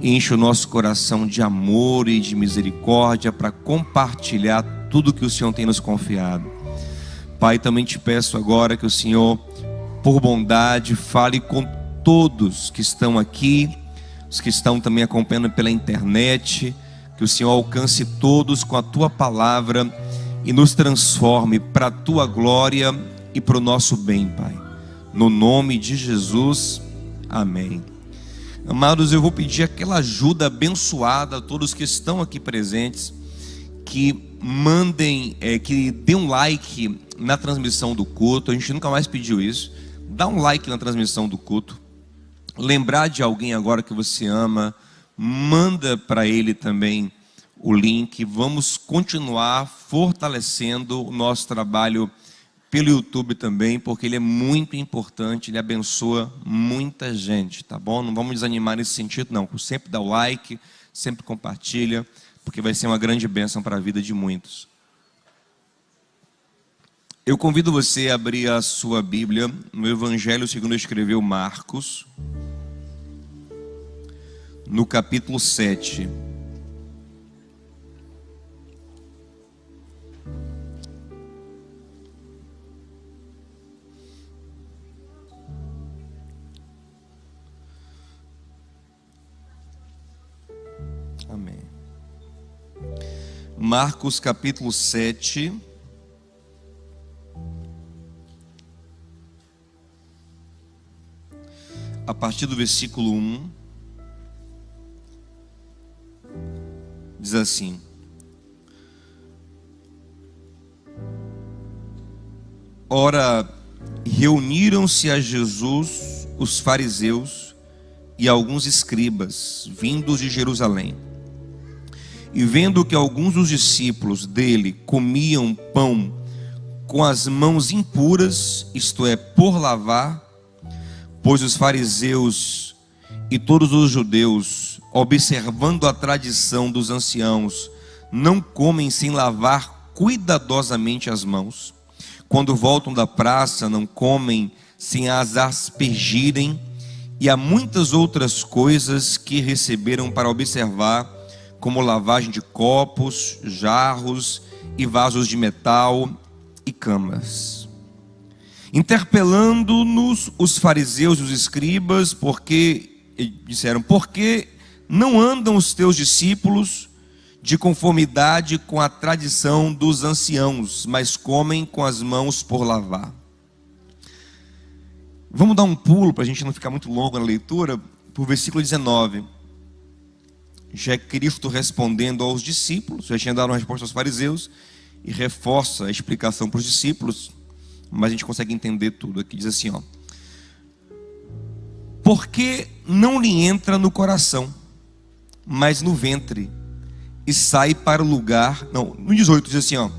enche o nosso coração de amor e de misericórdia para compartilhar tudo que o Senhor tem nos confiado. Pai, também te peço agora que o Senhor, por bondade, fale com todos que estão aqui, os que estão também acompanhando pela internet, que o Senhor alcance todos com a tua palavra e nos transforme para a tua glória e para o nosso bem, Pai. No nome de Jesus, amém. Amados, eu vou pedir aquela ajuda abençoada a todos que estão aqui presentes, que mandem, que dê um like na transmissão do culto. A gente nunca mais pediu isso. Dá um like na transmissão do culto. Lembrar de alguém agora que você ama, manda para ele também o link. Vamos continuar fortalecendo o nosso trabalho pelo YouTube também, porque ele é muito importante, ele abençoa muita gente, tá bom? Não vamos desanimar nesse sentido, não. Sempre dá o like, sempre compartilha, porque vai ser uma grande bênção para a vida de muitos. Eu convido você a abrir a sua Bíblia no Evangelho segundo escreveu Marcos, no capítulo 7. Amém. Marcos capítulo 7. A partir do versículo 1, diz assim: Ora, reuniram-se a Jesus os fariseus e alguns escribas, vindos de Jerusalém. E vendo que alguns dos discípulos dele comiam pão com as mãos impuras, isto é, por lavar, pois os fariseus e todos os judeus, observando a tradição dos anciãos, não comem sem lavar cuidadosamente as mãos. Quando voltam da praça, não comem sem as aspergirem. E há muitas outras coisas que receberam para observar, como lavagem de copos, jarros e vasos de metal e camas. Interpelando-nos os fariseus e os escribas, disseram: por que não andam os teus discípulos de conformidade com a tradição dos anciãos, mas comem com as mãos por lavar? Vamos dar um pulo para a gente não ficar muito longo na leitura, para o versículo 19. Já é Cristo respondendo aos discípulos, já tinha dado uma resposta aos fariseus, e reforça a explicação para os discípulos, mas a gente consegue entender tudo aqui. Diz assim, ó: porque não lhe entra no coração, mas no ventre, e sai para o lugar. Não, no 18 diz assim, ó: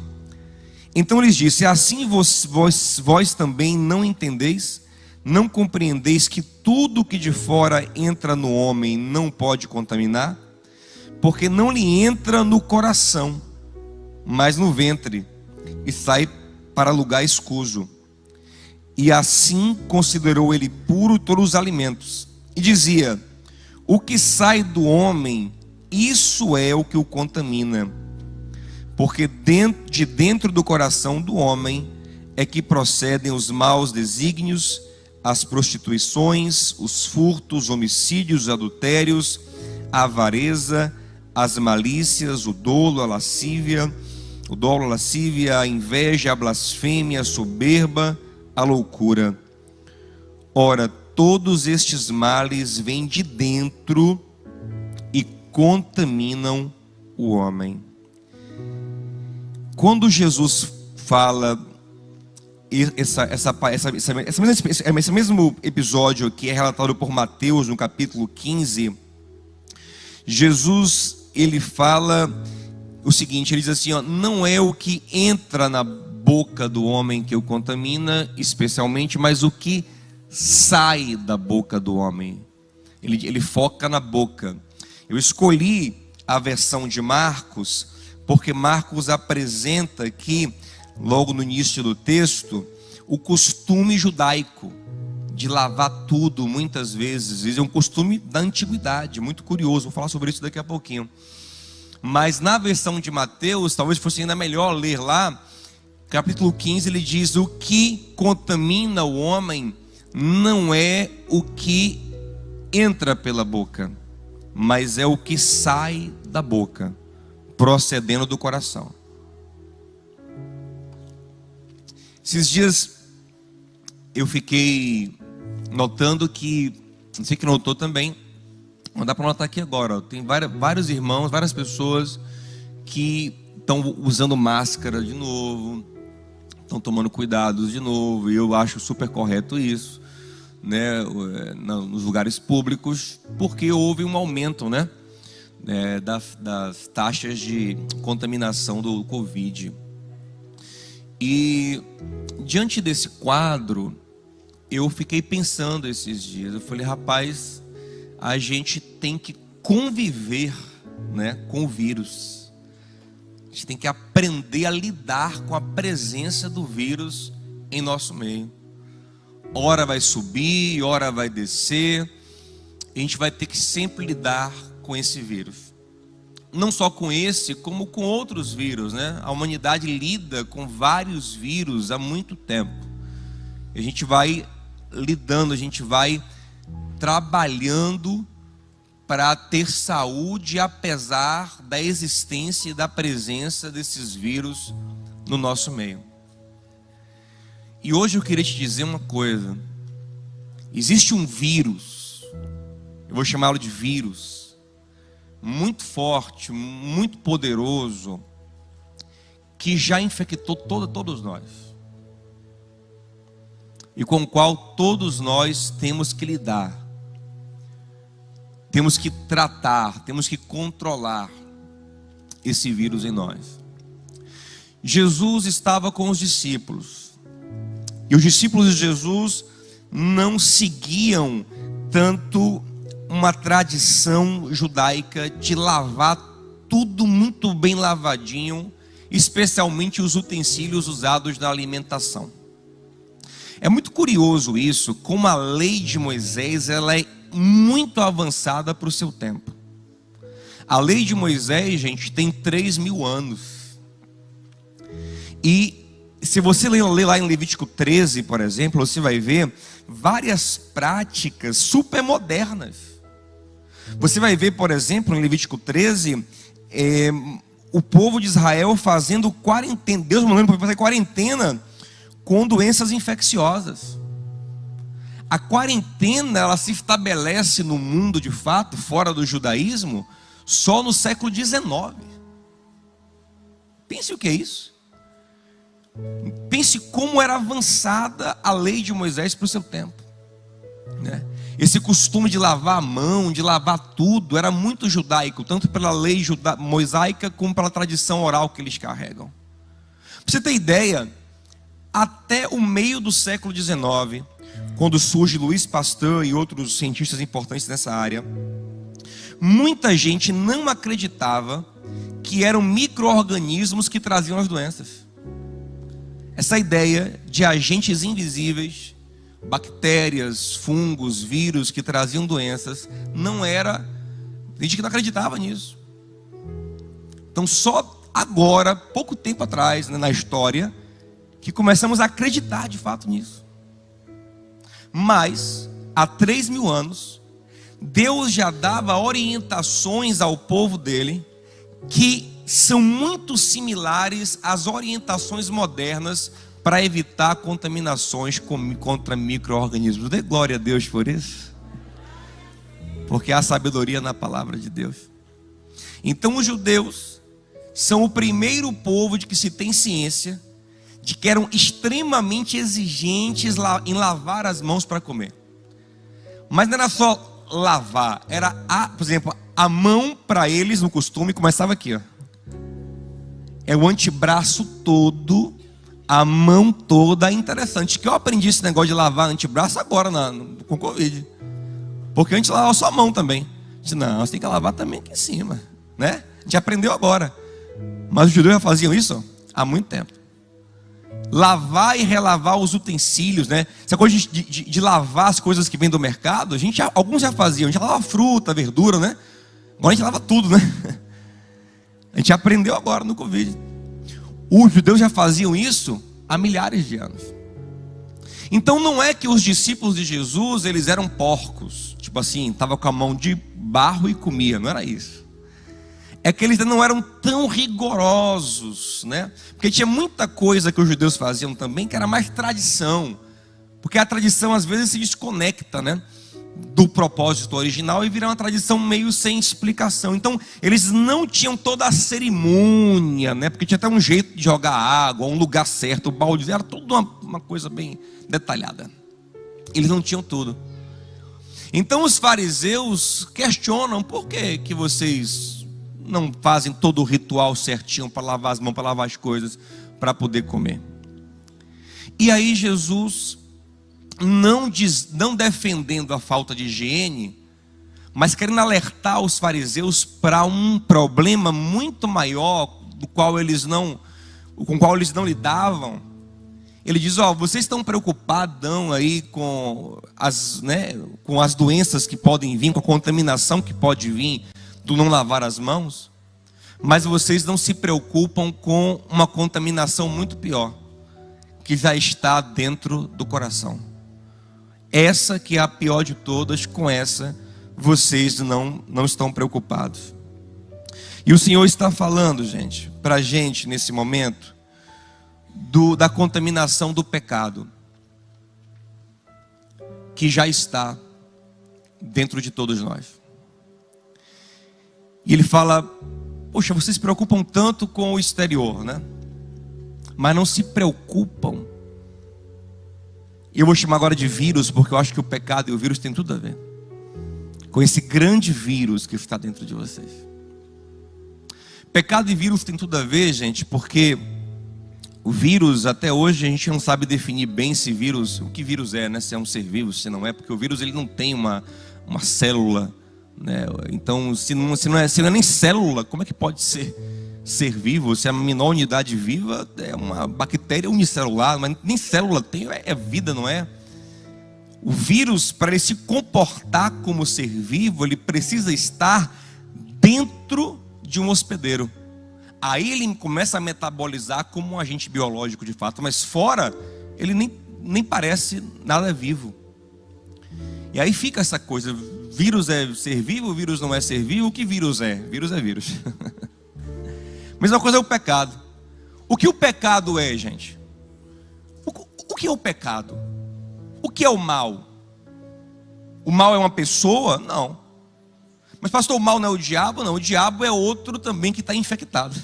então lhes disse: assim vós também não entendeis? Não compreendeis que tudo que de fora entra no homem não pode contaminar? Porque não lhe entra no coração, mas no ventre, e sai para lugar escuso. E assim considerou ele puro todos os alimentos. E dizia: o que sai do homem, isso é o que o contamina. Porque de dentro do coração do homem é que procedem os maus desígnios, as prostituições, os furtos, homicídios, adultérios, a avareza, as malícias, o dolo, a lascívia, a inveja, a blasfêmia, a soberba, a loucura. Ora, todos estes males vêm de dentro e contaminam o homem. Quando Jesus fala esse mesmo episódio que é relatado por Mateus no capítulo 15, Jesus, ele fala o seguinte, ele diz assim, ó: não é o que entra na boca do homem que o contamina especialmente, mas o que sai da boca do homem. Ele foca na boca. Eu escolhi a versão de Marcos porque Marcos apresenta aqui, logo no início do texto, o costume judaico. de lavar tudo, muitas vezes é um costume da antiguidade, muito curioso, vou falar sobre isso daqui a pouquinho. Mas na versão de Mateus, talvez fosse ainda melhor ler lá, capítulo 15, ele diz: o que contamina o homem não é o que entra pela boca, mas é o que sai da boca, procedendo do coração. Esses dias eu fiquei notando que, não sei que notou também, não dá para notar aqui agora, ó, tem vários irmãos, várias pessoas que estão usando máscara de novo, estão tomando cuidados de novo, e eu acho super correto isso, né, nos lugares públicos, porque houve um aumento, né, das taxas de contaminação do Covid. E diante desse quadro, eu fiquei pensando esses dias, eu falei, rapaz, a gente tem que conviver, né, com o vírus. A gente tem que aprender a lidar com a presença do vírus em nosso meio. Hora vai subir, hora vai descer. A gente vai ter que sempre lidar com esse vírus. Não só com esse, como com outros vírus, né? A humanidade lida com vários vírus há muito tempo. A gente vai lidando, a gente vai trabalhando para ter saúde, apesar da existência e da presença desses vírus no nosso meio. E hoje eu queria te dizer uma coisa. Existe um vírus, eu vou chamá-lo de vírus, muito forte, muito poderoso, que já infectou todos nós, e com o qual todos nós temos que lidar, temos que tratar, temos que controlar esse vírus em nós. Jesus estava com os discípulos, e os discípulos de Jesus não seguiam tanto uma tradição judaica de lavar tudo muito bem lavadinho, especialmente os utensílios usados na alimentação. É muito curioso isso, como a lei de Moisés, ela é muito avançada para o seu tempo. A lei de Moisés, gente, tem 3.000 anos. E se você ler lá em Levítico 13, por exemplo, você vai ver várias práticas super modernas. Você vai ver, por exemplo, em Levítico 13, o povo de Israel fazendo quarentena, Deus mandando para fazer quarentena com doenças infecciosas. A quarentena, ela se estabelece no mundo de fato, fora do judaísmo, só no século XIX. Pense o que é isso. Pense como era avançada a lei de Moisés para o seu tempo, né? Esse costume de lavar a mão, de lavar tudo, era muito judaico, tanto pela lei mosaica como pela tradição oral que eles carregam. Para você ter ideia, até o meio do século XIX, quando surge Louis Pasteur e outros cientistas importantes nessa área, muita gente não acreditava que eram micro-organismos que traziam as doenças. Essa ideia de agentes invisíveis, bactérias, fungos, vírus que traziam doenças, não era, tem gente que não acreditava nisso. Então só agora, pouco tempo atrás, né, na história, que começamos a acreditar de fato nisso. Mas há 3.000 anos, Deus já dava orientações ao povo dele, que são muito similares às orientações modernas para evitar contaminações contra micro-organismos. Dê glória a Deus por isso, porque há sabedoria na palavra de Deus. Então os judeus são o primeiro povo de que se tem ciência de que eram extremamente exigentes em lavar as mãos para comer. Mas não era só lavar, era, por exemplo, a mão para eles no costume começava aqui, ó. É o antebraço todo, a mão toda. É interessante que eu aprendi esse negócio de lavar antebraço agora com Covid, porque antes lavava só a mão também. Eu disse, não, você tem que lavar também aqui em cima, né? A gente aprendeu agora, mas os judeus já faziam isso há muito tempo. lavar e relavar os utensílios, né? Essa coisa de lavar as coisas que vêm do mercado, alguns já faziam, a gente lava fruta, verdura, né? Agora a gente lava tudo, né? A gente aprendeu agora no Covid. Os judeus já faziam isso há milhares de anos. Então não é que os discípulos de Jesus, eles eram porcos, tipo assim, estavam com a mão de barro e comia, não era isso. É que eles não eram tão rigorosos, né? Porque tinha muita coisa que os judeus faziam também que era mais tradição. Porque a tradição às vezes se desconecta, né, do propósito original e vira uma tradição meio sem explicação. Então eles não tinham toda a cerimônia, né? Porque tinha até um jeito de jogar água, um lugar certo, o balde, era tudo uma coisa bem detalhada. Eles não tinham tudo. Então os fariseus questionam: por que vocês não fazem todo o ritual certinho para lavar as mãos, para lavar as coisas, para poder comer? E aí Jesus, não defendendo a falta de higiene, mas querendo alertar os fariseus para um problema muito maior, com o qual eles não lidavam. Ele diz: vocês estão preocupados aí com as doenças que podem vir, com a contaminação que pode vir do não lavar as mãos, mas vocês não se preocupam com uma contaminação muito pior, que já está dentro do coração. Essa que é a pior de todas, com essa vocês não estão preocupados. E o Senhor está falando, gente, para a gente nesse momento, da contaminação do pecado, que já está dentro de todos nós. E ele fala: poxa, vocês se preocupam tanto com o exterior, né? Mas não se preocupam. Eu vou chamar agora de vírus, porque eu acho que o pecado e o vírus têm tudo a ver com esse grande vírus que está dentro de vocês. Pecado e vírus tem tudo a ver, gente, porque o vírus, até hoje a gente não sabe definir bem se vírus, o que vírus é, né? Se é um ser vivo, se não é, porque o vírus ele não tem uma célula, né? Então se não é nem célula, como é que pode ser vivo? Se a menor unidade viva é uma bactéria unicelular, mas nem célula tem, é vida, não é? O vírus, para ele se comportar como ser vivo, ele precisa estar dentro de um hospedeiro. Aí ele começa a metabolizar como um agente biológico de fato, mas fora ele nem parece nada vivo. E aí fica essa coisa: vírus é ser vivo, vírus não é ser vivo. O que vírus é? Vírus é vírus. Mesma coisa é o pecado. O que o pecado é, gente? O que é o pecado? O que é o mal? O mal é uma pessoa? Não. Mas pastor, o mal não é o diabo? Não, o diabo é outro também que está infectado.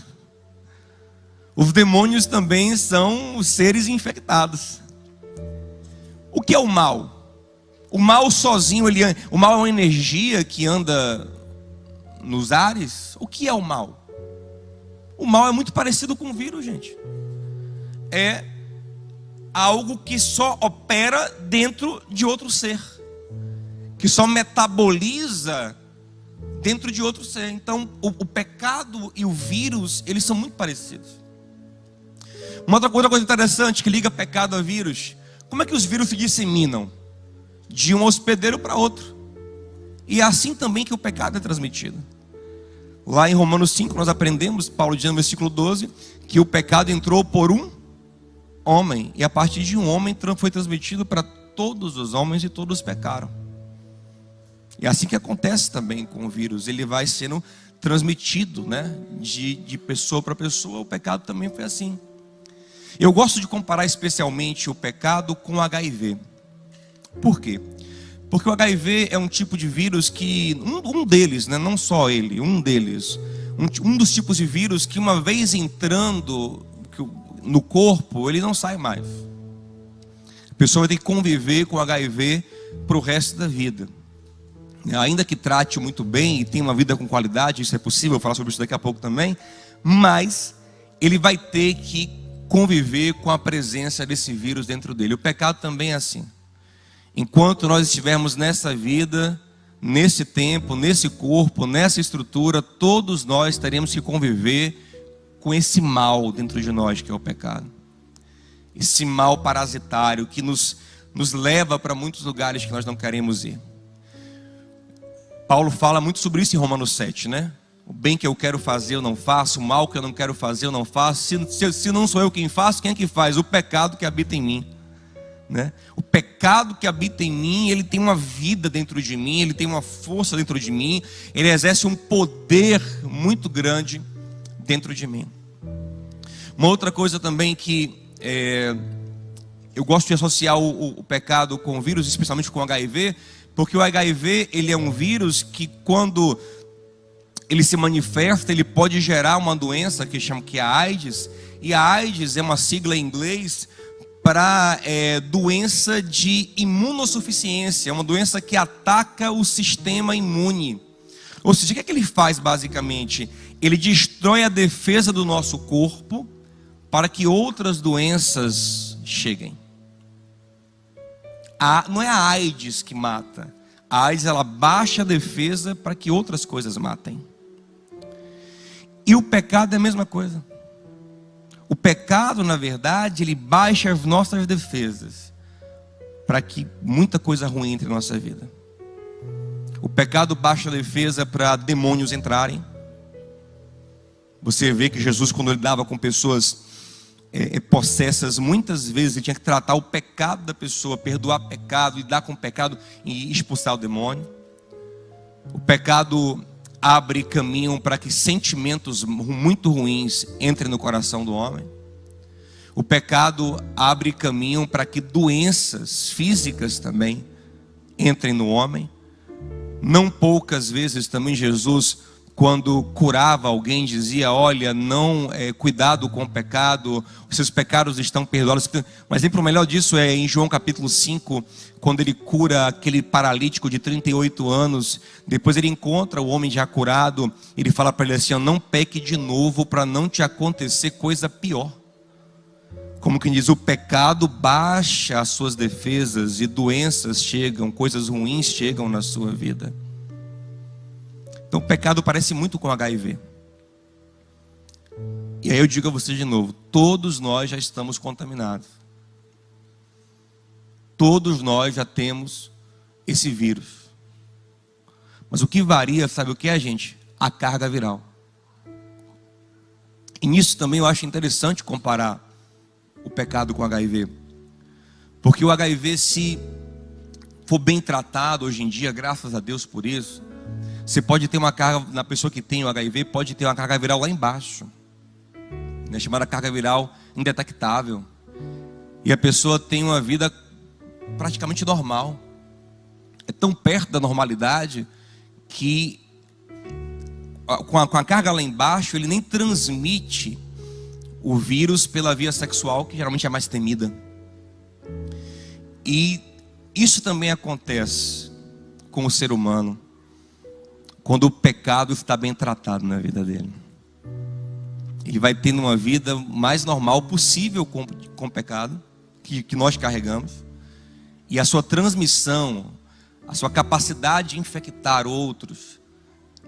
Os demônios também são os seres infectados. O que é o mal? O mal sozinho, o mal é uma energia que anda nos ares? O que é o mal? O mal é muito parecido com o vírus, gente. É algo que só opera dentro de outro ser, que só metaboliza dentro de outro ser. Então o pecado e o vírus, eles são muito parecidos. Uma outra coisa interessante que liga pecado a vírus: como é que os vírus se disseminam? De um hospedeiro para outro. E é assim também que o pecado é transmitido. Lá em Romanos 5 nós aprendemos, Paulo diz no versículo 12, que o pecado entrou por um homem, e a partir de um homem foi transmitido para todos os homens, e todos pecaram. E é assim que acontece também com o vírus. Ele vai sendo transmitido, né, de pessoa para pessoa. O pecado também foi assim. Eu gosto de comparar especialmente o pecado com o HIV. Por quê? Porque o HIV é um tipo de vírus que, um deles, né, não só ele, um deles, um dos tipos de vírus que uma vez entrando no corpo, ele não sai mais. A pessoa vai ter que conviver com o HIV para o resto da vida. Ainda que trate muito bem e tenha uma vida com qualidade, isso é possível, eu vou falar sobre isso daqui a pouco também, mas ele vai ter que conviver com a presença desse vírus dentro dele. O pecado também é assim. Enquanto nós estivermos nessa vida, nesse tempo, nesse corpo, nessa estrutura, todos nós teremos que conviver com esse mal dentro de nós, que é o pecado. esse mal parasitário que nos leva para muitos lugares que nós não queremos ir. Paulo fala muito sobre isso em Romanos 7, né? O bem que eu quero fazer eu não faço, o mal que eu não quero fazer eu não faço. Se não sou eu quem faço, quem é que faz? O pecado que habita em mim, né? O pecado que habita em mim, ele tem uma vida dentro de mim, ele tem uma força dentro de mim, ele exerce um poder muito grande dentro de mim. Uma outra coisa também que eu gosto de associar o pecado com o vírus, especialmente com o HIV, porque o HIV ele é um vírus que, quando ele se manifesta, ele pode gerar uma doença que chama que é a AIDS. E a AIDS é uma sigla em inglês para doença de imunossuficiência. É uma doença que ataca o sistema imune. Ou seja, o que ele faz basicamente? Ele destrói a defesa do nosso corpo para que outras doenças cheguem. Não é a AIDS que mata. A AIDS, ela baixa a defesa para que outras coisas matem. E o pecado é a mesma coisa. O pecado, na verdade, ele baixa as nossas defesas para que muita coisa ruim entre na nossa vida. O pecado baixa a defesa para demônios entrarem. Você vê que Jesus, quando ele dava com pessoas possessas, muitas vezes ele tinha que tratar o pecado da pessoa, perdoar pecado, lidar com o pecado e expulsar o demônio. O pecado abre caminho para que sentimentos muito ruins entrem no coração do homem. O pecado abre caminho para que doenças físicas também entrem no homem. Não poucas vezes também Jesus, quando curava alguém, dizia: olha, não, cuidado com o pecado, os seus pecados estão perdoados. Mas exemplo melhor disso é em João capítulo 5, quando ele cura aquele paralítico de 38 anos. Depois ele encontra o homem já curado, ele fala para ele assim: não peque de novo, para não te acontecer coisa pior. Como quem diz, o pecado baixa as suas defesas e doenças chegam, coisas ruins chegam na sua vida. Então o pecado parece muito com HIV. E aí eu digo a vocês de novo: todos nós já estamos contaminados. Todos nós já temos esse vírus. Mas o que varia, sabe o que é, gente? A carga viral. E nisso também eu acho interessante comparar o pecado com o HIV. Porque o HIV, se for bem tratado hoje em dia, graças a Deus por isso, você pode ter uma carga, na pessoa que tem o HIV, pode ter uma carga viral lá embaixo, né, chamada carga viral indetectável. E a pessoa tem uma vida praticamente normal. É tão perto da normalidade que com a carga lá embaixo, ele nem transmite o vírus pela via sexual, que geralmente é mais temida. E isso também acontece com o ser humano quando o pecado está bem tratado na vida dele. Ele vai tendo uma vida mais normal possível com o pecado que nós carregamos. E a sua transmissão, a sua capacidade de infectar outros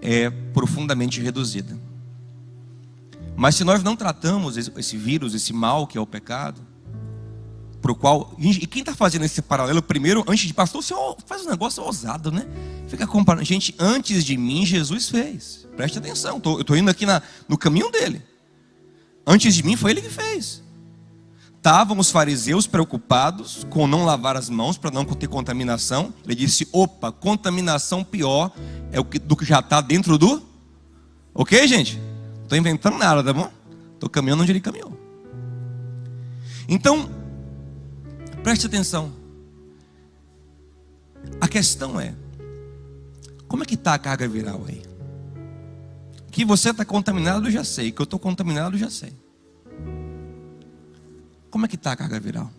é profundamente reduzida. Mas se nós não tratamos esse vírus, esse mal que é o pecado, pro qual... E quem está fazendo esse paralelo primeiro, antes de pastor, o senhor faz um negócio ousado, né? Fica comparando. Gente, antes de mim, Jesus fez. Preste atenção, eu estou indo aqui no caminho dele. Antes de mim, foi ele que fez. Estavam os fariseus preocupados com não lavar as mãos para não ter contaminação. Ele disse: opa, contaminação pior do que já está dentro do... Ok, gente? Não estou inventando nada, tá bom? Estou caminhando onde ele caminhou. Então, preste atenção. A questão é: como é que está a carga viral aí? Que você está contaminado, eu já sei. Que eu estou contaminado, eu já sei. Como é que está a carga viral?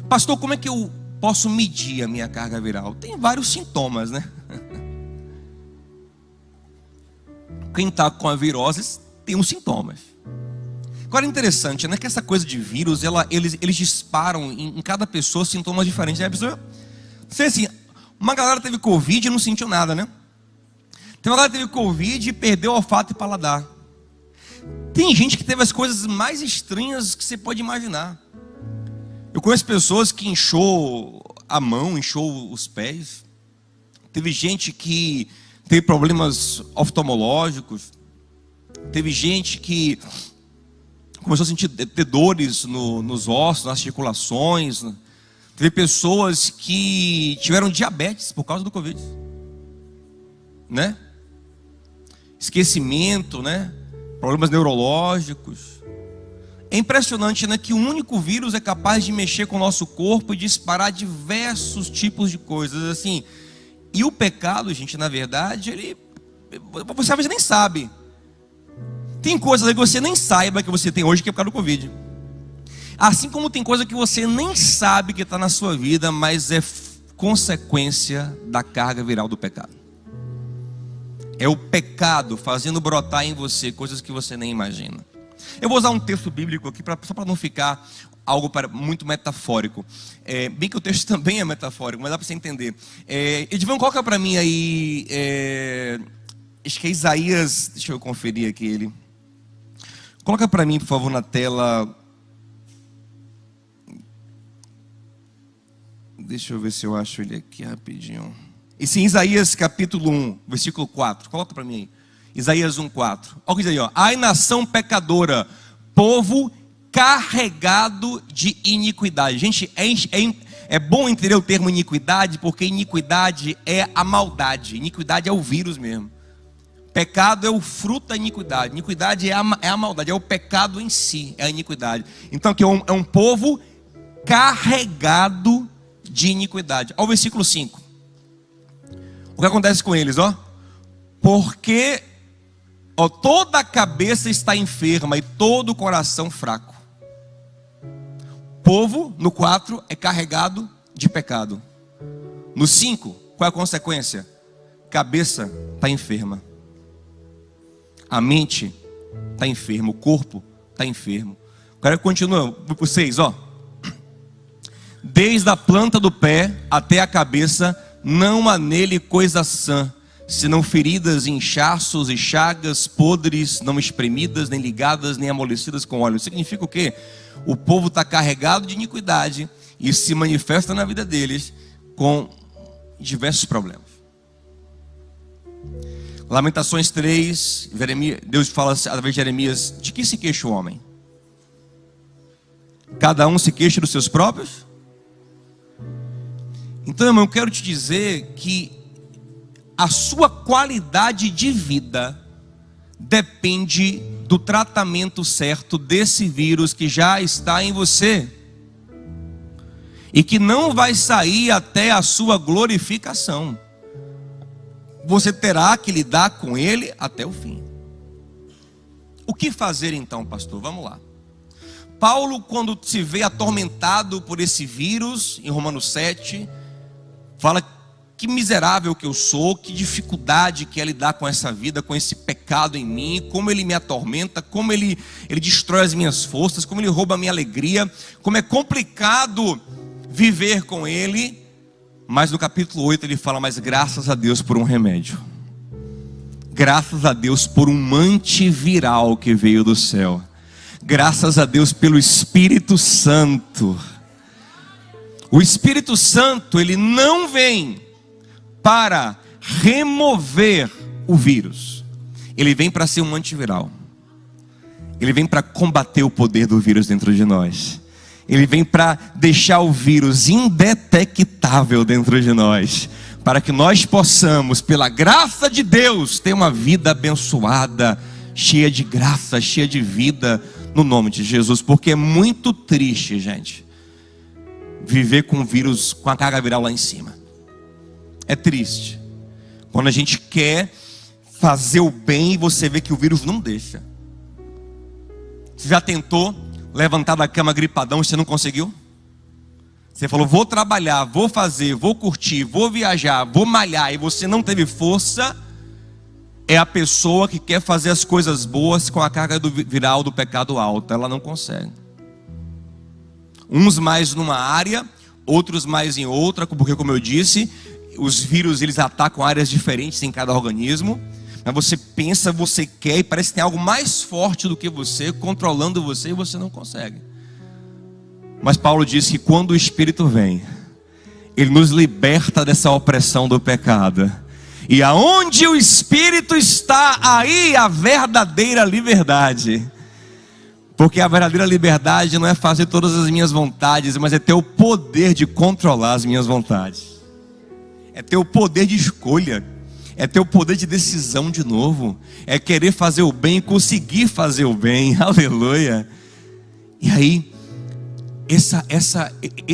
Pastor, como é que eu posso medir a minha carga viral? Tem vários sintomas, né? Quem está com a virose tem uns sintomas. Agora é interessante, né? Que essa coisa de vírus, eles disparam em cada pessoa sintomas diferentes. Aí a pessoa, sei assim, uma galera teve Covid e não sentiu nada, né? Tem uma galera que teve Covid e perdeu olfato e paladar. Tem gente que teve as coisas mais estranhas que você pode imaginar. Eu conheço pessoas que inchou a mão, inchou os pés. Teve gente que teve problemas oftalmológicos. Teve gente que começou a sentir ter dores nos ossos, nas articulações. Teve pessoas que tiveram diabetes por causa do Covid, né? Esquecimento, né? Problemas neurológicos. É impressionante, né, que um único vírus é capaz de mexer com o nosso corpo e disparar diversos tipos de coisas, assim. E o pecado, gente, na verdade, você às vezes nem sabe. Tem coisas que você nem saiba que você tem hoje que é por causa do Covid. Assim como tem coisa que você nem sabe que está na sua vida, mas é consequência da carga viral do pecado. É o pecado fazendo brotar em você coisas que você nem imagina. Eu vou usar um texto bíblico aqui, só para não ficar algo muito metafórico. Bem que o texto também é metafórico, mas dá para você entender. Edivão, coloca para mim aí, acho que é Isaías, deixa eu conferir aqui ele. Coloca para mim, por favor, na tela. Deixa eu ver se eu acho ele aqui rapidinho. Isso em Isaías capítulo 1, versículo 4. Coloca para mim aí. Isaías 1, 4. Olha o que diz aí, ó. Ai, nação pecadora, povo carregado de iniquidade. Gente, é bom entender o termo iniquidade, porque iniquidade é a maldade. Iniquidade é o vírus mesmo. Pecado é o fruto da iniquidade. Iniquidade é a maldade, é o pecado em si, é a iniquidade. Então aqui é um povo carregado de iniquidade. Olha o versículo 5. O que acontece com eles, ó? Porque toda a cabeça está enferma e todo o coração fraco. Povo, no 4, é carregado de pecado. No 5, qual é a consequência? Cabeça está enferma. A mente está enferma. O corpo está enfermo. Agora continua para 6, ó. Desde a planta do pé até a cabeça, não há nele coisa sã, senão feridas, inchaços e chagas podres, não espremidas, nem ligadas, nem amolecidas com óleo. Significa o quê? O povo está carregado de iniquidade e se manifesta na vida deles com diversos problemas. Lamentações 3, Deus fala através de Jeremias: de que se queixa o homem? Cada um se queixa dos seus próprios? Então, irmão, eu quero te dizer que a sua qualidade de vida depende do tratamento certo desse vírus que já está em você e que não vai sair até a sua glorificação. Você terá que lidar com ele até o fim. O que fazer então, pastor? Vamos lá. Paulo, quando se vê atormentado por esse vírus, em Romanos 7, fala: que miserável que eu sou, que dificuldade que é lidar com essa vida, com esse pecado em mim, como ele me atormenta, como ele destrói as minhas forças, como ele rouba a minha alegria, como é complicado viver com ele. Mas no capítulo 8 ele fala: mas graças a Deus por um remédio, graças a Deus por um antiviral que veio do céu, graças a Deus pelo Espírito Santo. O Espírito Santo, ele não vem para remover o vírus, ele vem para ser um antiviral. Ele vem para combater o poder do vírus dentro de nós. Ele vem para deixar o vírus indetectável dentro de nós, para que nós possamos, pela graça de Deus, ter uma vida abençoada, cheia de graça, cheia de vida, no nome de Jesus. Porque é muito triste, gente, viver com o vírus, com a carga viral lá em cima. É triste quando a gente quer fazer o bem e você vê que o vírus não deixa. Você já tentou levantar da cama gripadão e você não conseguiu? Você falou: vou trabalhar, vou fazer, vou curtir, vou viajar, vou malhar, e você não teve força. É a pessoa que quer fazer as coisas boas com a carga viral do pecado alta. Ela não consegue. Uns mais numa área, outros mais em outra, porque, como eu disse, os vírus eles atacam áreas diferentes em cada organismo. Mas você pensa, você quer, e parece que tem algo mais forte do que você, controlando você, e você não consegue. Mas Paulo diz que quando o Espírito vem, ele nos liberta dessa opressão do pecado. E aonde o Espírito está, aí a verdadeira liberdade. Porque a verdadeira liberdade não é fazer todas as minhas vontades, mas é ter o poder de controlar as minhas vontades. É ter o poder de escolha. É ter o poder de decisão de novo. É querer fazer o bem e conseguir fazer o bem. Aleluia. E aí,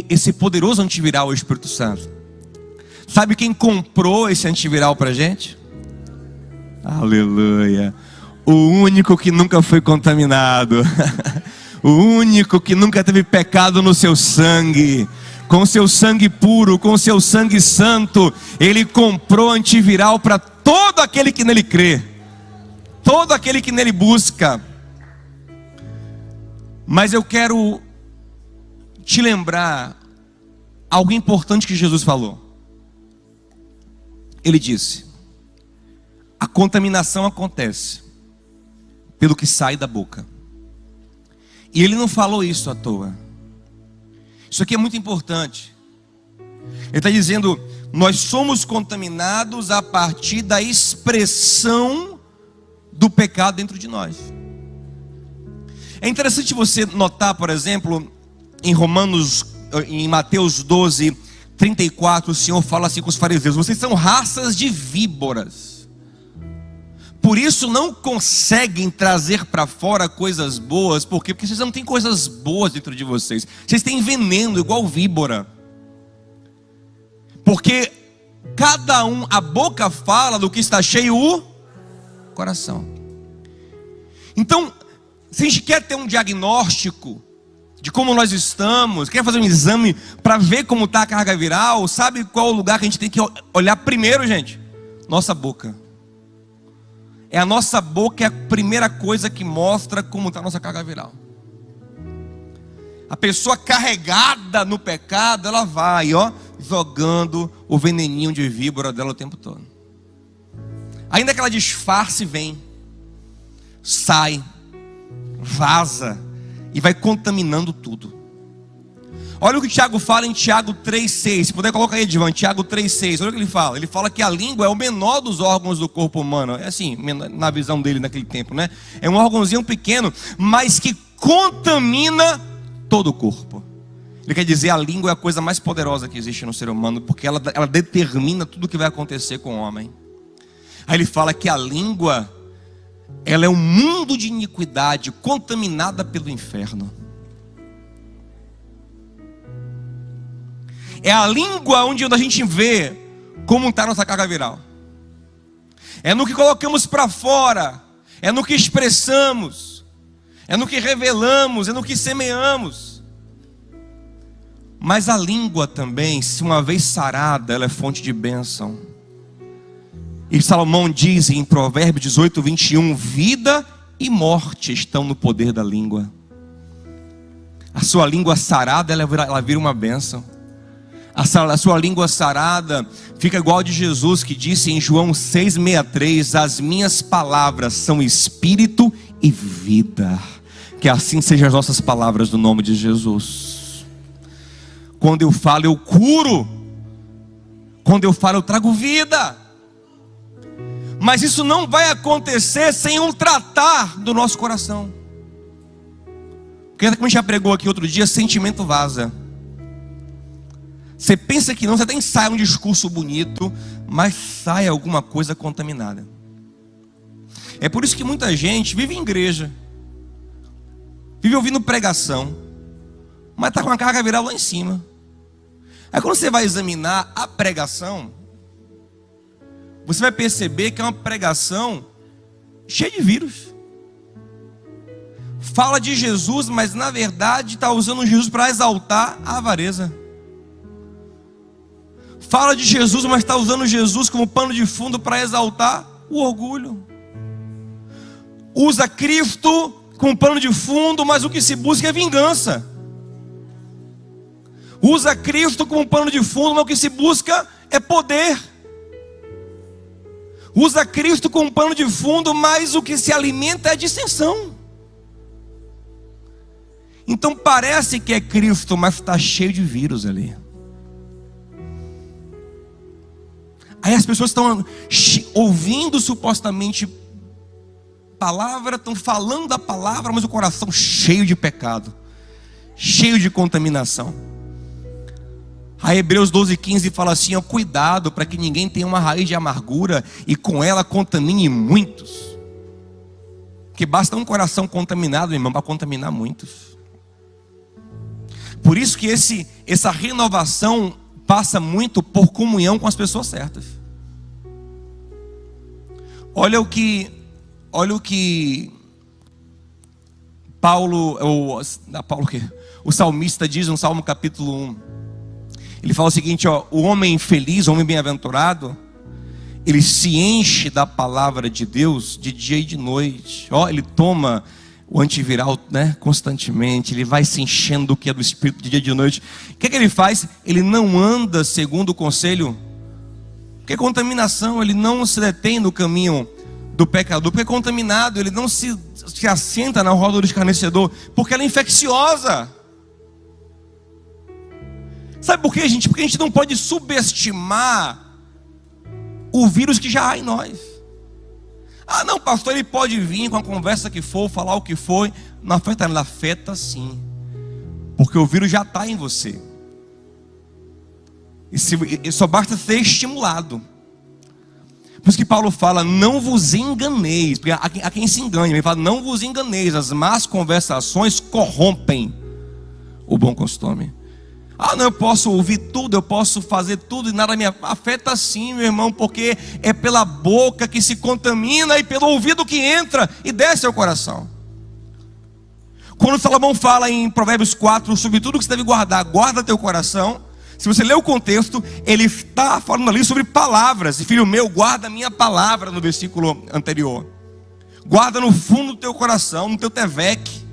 esse poderoso antiviral é o Espírito Santo. Sabe quem comprou esse antiviral pra gente? Aleluia. O único que nunca foi contaminado. O único que nunca teve pecado no seu sangue. Com seu sangue puro, com seu sangue santo, ele comprou antiviral para todo aquele que nele crê, todo aquele que nele busca. Mas eu quero te lembrar algo importante que Jesus falou. Ele disse: a contaminação acontece pelo que sai da boca. E ele não falou isso à toa. Isso aqui é muito importante. Ele está dizendo: nós somos contaminados a partir da expressão do pecado dentro de nós. É interessante você notar, por exemplo, em Mateus 12, 34, o Senhor fala assim com os fariseus: vocês são raças de víboras. Por isso não conseguem trazer para fora coisas boas. Por quê? Porque vocês não têm coisas boas dentro de vocês. Vocês têm veneno igual víbora. Porque a boca fala do que está cheio o coração. Então, se a gente quer ter um diagnóstico de como nós estamos, quer fazer um exame para ver como está a carga viral, sabe qual o lugar que a gente tem que olhar primeiro, gente? Nossa boca. É a nossa boca, é a primeira coisa que mostra como está a nossa carga viral. A pessoa carregada no pecado, ela vai, jogando o veneninho de víbora dela o tempo todo. Ainda que ela disfarce, vem, sai, vaza e vai contaminando tudo. Olha o que Tiago fala em Tiago 3,6. Se puder colocar aí, Divan, Tiago 3,6. Olha o que ele fala. Ele fala que a língua é o menor dos órgãos do corpo humano. É assim, na visão dele naquele tempo, né? É um órgãozinho pequeno, mas que contamina todo o corpo. Ele quer dizer, a língua é a coisa mais poderosa que existe no ser humano, porque ela determina tudo o que vai acontecer com o homem. Aí ele fala que a língua, ela é um mundo de iniquidade, contaminada pelo inferno. É a língua onde a gente vê como está a nossa carga viral. É no que colocamos para fora. É no que expressamos. É no que revelamos. É no que semeamos. Mas a língua também, se uma vez sarada, ela é fonte de bênção. E Salomão diz em Provérbios 18, 21: vida e morte estão no poder da língua. A sua língua sarada, ela vira uma bênção. A sua língua sarada fica igual a de Jesus, que disse em João 6,63: as minhas palavras são espírito e vida. Que assim sejam as nossas palavras no nome de Jesus. Quando eu falo, eu curo. Quando eu falo, eu trago vida. Mas isso não vai acontecer sem um tratar do nosso coração. Porque como a gente já pregou aqui outro dia, sentimento vaza. Você pensa que não, você até sai um discurso bonito, mas sai alguma coisa contaminada. É por isso que muita gente vive em igreja, vive ouvindo pregação, mas está com a carga viral lá em cima. Aí quando você vai examinar a pregação, você vai perceber que é uma pregação cheia de vírus. Fala de Jesus, mas na verdade está usando Jesus para exaltar a avareza. Fala de Jesus, mas está usando Jesus como pano de fundo para exaltar o orgulho. Usa Cristo como pano de fundo, mas o que se busca é vingança. Usa Cristo como pano de fundo, mas o que se busca é poder. Usa Cristo como pano de fundo, mas o que se alimenta é dissensão. Então parece que é Cristo, mas está cheio de vírus ali. Aí as pessoas estão ouvindo supostamente palavra, estão falando a palavra, mas o coração cheio de pecado, cheio de contaminação. A Hebreus 12:15 fala assim, ó, cuidado para que ninguém tenha uma raiz de amargura e com ela contamine muitos. Que basta um coração contaminado, irmão, para contaminar muitos. Por isso que essa renovação passa muito por comunhão com as pessoas certas. Olha o que o salmista diz no Salmo capítulo 1. Ele fala o seguinte, ó, o homem feliz, o homem bem-aventurado, ele se enche da palavra de Deus de dia e de noite. Ó, ele toma o antiviral, né, constantemente, ele vai se enchendo do que é do Espírito de dia e de noite. O que ele faz? Ele não anda segundo o conselho, porque contaminação, ele não se detém no caminho do pecador, porque é contaminado, ele não se assenta na roda do escarnecedor, porque ela é infecciosa. Sabe por quê, gente? Porque a gente não pode subestimar o vírus que já há em nós. Ah, não, pastor, ele pode vir com a conversa que for, falar o que for. Não afeta nada, afeta sim. Porque o vírus já está em você. E só basta ser estimulado. Por isso que Paulo fala, não vos enganeis. Porque há quem se engane. Ele fala, não vos enganeis. As más conversações corrompem o bom costume. Ah, não, eu posso ouvir tudo, eu posso fazer tudo e nada me afeta sim, meu irmão, porque é pela boca que se contamina e pelo ouvido que entra e desce ao coração. Quando Salomão fala em Provérbios 4, sobre tudo que você deve guardar, guarda teu coração. Se você ler o contexto, ele está falando ali sobre palavras. E filho meu, guarda a minha palavra no versículo anterior. Guarda no fundo do teu coração, no teu teveque.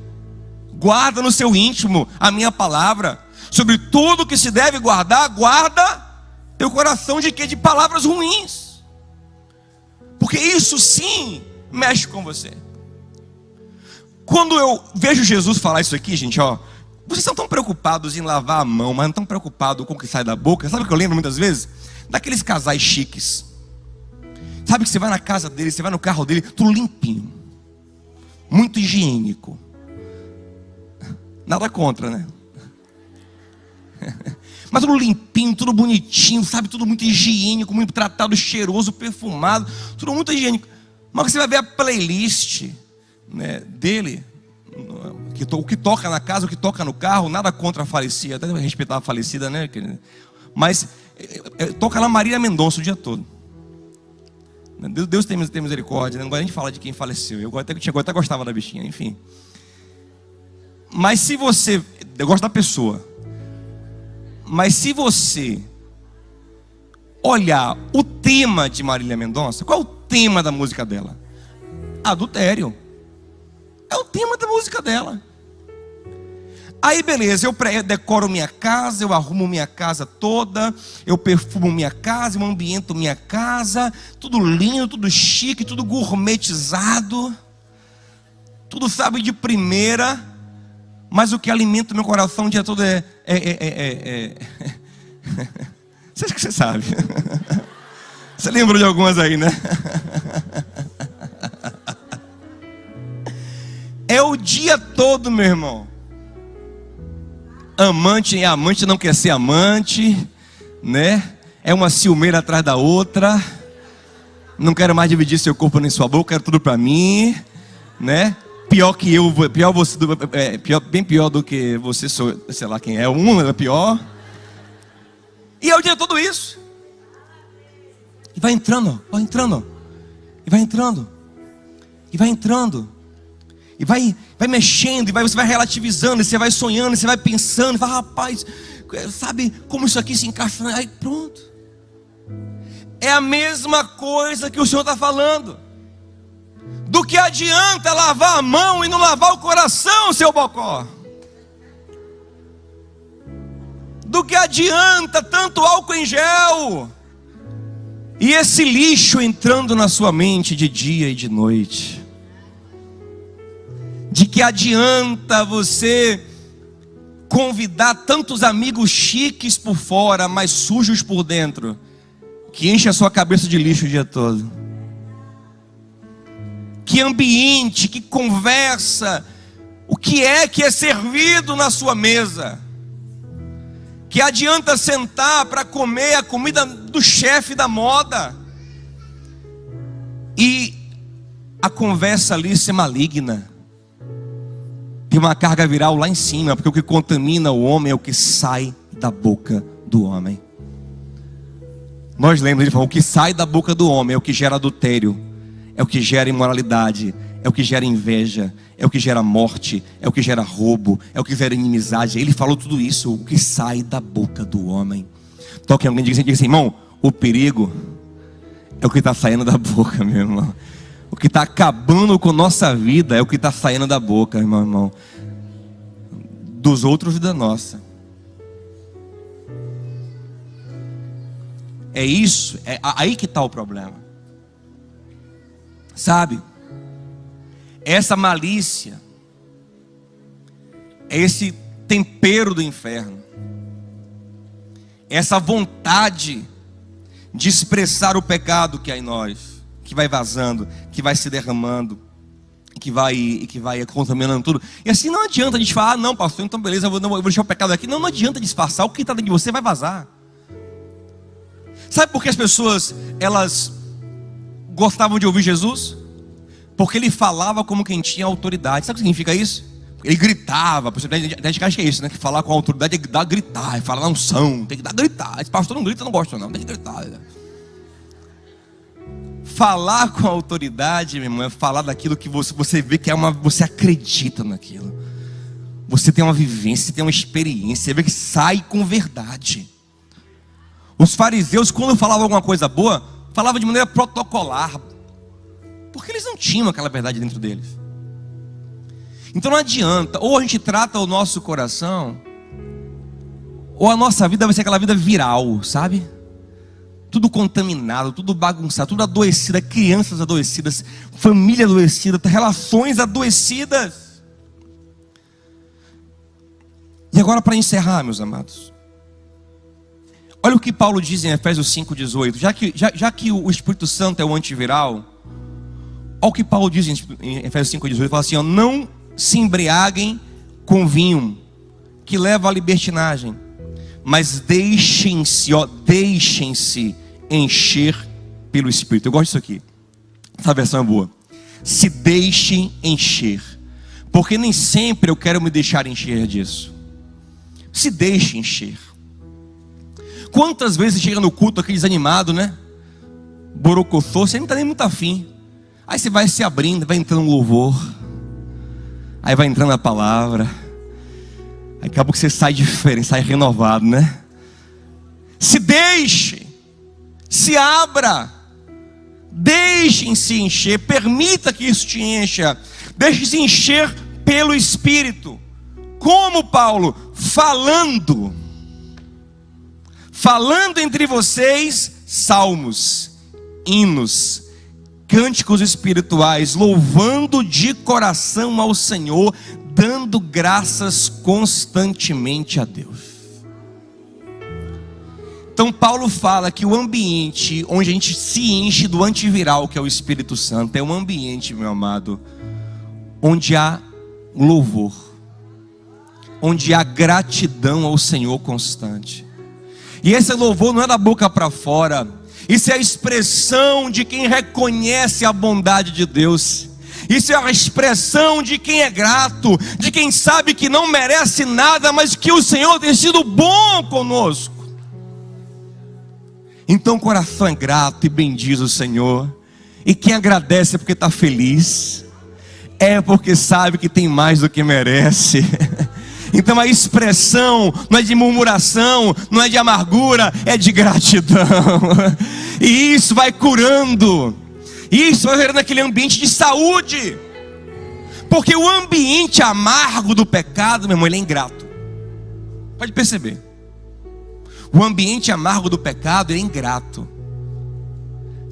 Guarda no seu íntimo a minha palavra. Sobre tudo que se deve guardar, guarda teu coração de quê? De palavras ruins. Porque isso sim mexe com você. Quando eu vejo Jesus falar isso aqui, gente, ó, vocês estão tão preocupados em lavar a mão, mas não estão preocupados com o que sai da boca. Sabe o que eu lembro muitas vezes? Daqueles casais chiques. Sabe que você vai na casa dele, você vai no carro dele, tudo limpinho, muito higiênico. Nada contra, né? Mas tudo limpinho, tudo bonitinho, sabe? Tudo muito higiênico, muito tratado, cheiroso, perfumado, tudo muito higiênico. Mas você vai ver a playlist, né, dele, o que toca na casa, o que toca no carro. Nada contra a falecida, até respeitar a falecida, né? Mas toca lá Marília Mendonça o dia todo. Deus tem misericórdia, né? Não gosto nem de falar de quem faleceu. Eu até gostava da bichinha, enfim. Mas se você, eu gosto da pessoa. Mas se você olhar o tema de Marília Mendonça, qual é o tema da música dela? Adultério. É o tema da música dela. Aí beleza, eu decoro minha casa, eu arrumo minha casa toda, eu perfumo minha casa, eu ambiento minha casa, tudo lindo, tudo chique, tudo gourmetizado, tudo sabe de primeira. Mas o que alimenta o meu coração o dia todo Você acha que você sabe? Você lembra de algumas aí, né? É o dia todo, meu irmão. Amante não quer ser amante, né? É uma ciumeira atrás da outra. Não quero mais dividir seu corpo nem sua boca, quero tudo pra mim, né? Pior que eu, bem pior do que você, sei lá quem é, é pior. E é o dia todo isso. E vai entrando, vai entrando. E vai entrando. E vai entrando. E vai mexendo, você vai relativizando, e você vai sonhando, e você vai pensando, e vai, rapaz, sabe como isso aqui se encaixa? Aí pronto. É a mesma coisa que o Senhor está falando. Do que adianta lavar a mão e não lavar o coração, seu bocó? Do que adianta tanto álcool em gel E esse lixo entrando na sua mente de dia e de noite. De que adianta você convidar tantos amigos chiques por fora, mas sujos por dentro, que enche a sua cabeça de lixo o dia todo. Que ambiente, que conversa, o que é servido na sua mesa. Que adianta sentar para comer a comida do chefe da moda e a conversa ali ser maligna. Tem uma carga viral lá em cima, porque o que contamina o homem é o que sai da boca do homem. Nós lemos, ele falou, o que sai da boca do homem é o que gera adultério, é o que gera imoralidade, é o que gera inveja, é o que gera morte, é o que gera roubo, é o que gera inimizade. Ele falou tudo isso, o que sai da boca do homem. Toque alguém e diga assim, irmão, o perigo é o que está saindo da boca, meu irmão. O que está acabando com nossa vida é o que está saindo da boca, irmão. Dos outros e da nossa. É isso, é aí que está o problema. Sabe? Essa malícia, é esse tempero do inferno. Essa vontade de expressar o pecado que há em nós, que vai vazando, que vai se derramando, que vai contaminando tudo. E assim não adianta a gente falar, não pastor, então beleza, eu vou deixar o pecado aqui. Não adianta disfarçar, o que está dentro de você vai vazar. Sabe por que as pessoas, elas gostavam de ouvir Jesus? Porque ele falava como quem tinha autoridade. Sabe o que significa isso? Ele gritava. A gente acha que é isso, né? Que falar com autoridade é dar gritar, é falar na unção, tem que dar gritar. Esse pastor não grita, eu não gosto não, tem que gritar. Falar com autoridade, meu irmão, é falar daquilo que você vê que você acredita naquilo. Você tem uma vivência, tem uma experiência, você vê que sai com verdade. Os fariseus, quando falavam alguma coisa boa, falavam de maneira protocolar, porque eles não tinham aquela verdade dentro deles. Então não adianta, ou a gente trata o nosso coração, ou a nossa vida vai ser aquela vida viral, sabe? Tudo contaminado, tudo bagunçado, tudo adoecida, crianças adoecidas, família adoecida, relações adoecidas. E agora, para encerrar, meus amados, olha o que Paulo diz em Efésios 5,18. Já que o Espírito Santo é o antiviral, olha o que Paulo diz em Efésios 5,18. Ele fala assim, ó, não se embriaguem com vinho, que leva à libertinagem, mas deixem-se encher pelo Espírito. Eu gosto disso aqui, essa versão é boa. Se deixem encher, porque nem sempre eu quero me deixar encher disso. Se deixe encher. Quantas vezes chega no culto aqui desanimado, né? Borocossô, você não está nem muito afim. Aí você vai se abrindo, vai entrando um louvor, aí vai entrando a palavra, aí acaba que você sai diferente, sai renovado, né? Se deixe, se abra, deixem-se encher, permita que isso te encha, deixe-se encher pelo Espírito. Como Paulo? Falando entre vocês salmos, hinos, cânticos espirituais, louvando de coração ao Senhor, dando graças constantemente a Deus. Então Paulo fala que o ambiente onde a gente se enche do antiviral, que é o Espírito Santo, é um ambiente, meu amado, onde há louvor, onde há gratidão ao Senhor constante. E esse louvor não é da boca para fora, isso é a expressão de quem reconhece a bondade de Deus. Isso é a expressão de quem é grato, de quem sabe que não merece nada, mas que o Senhor tem sido bom conosco. Então o coração é grato e bendiz o Senhor. E quem agradece é porque está feliz, é porque sabe que tem mais do que merece. Então a expressão não é de murmuração, não é de amargura, é de gratidão. E isso vai curando, isso vai gerando aquele ambiente de saúde. Porque o ambiente amargo do pecado, meu irmão, ele é ingrato. Pode perceber. O ambiente amargo do pecado, ele é ingrato.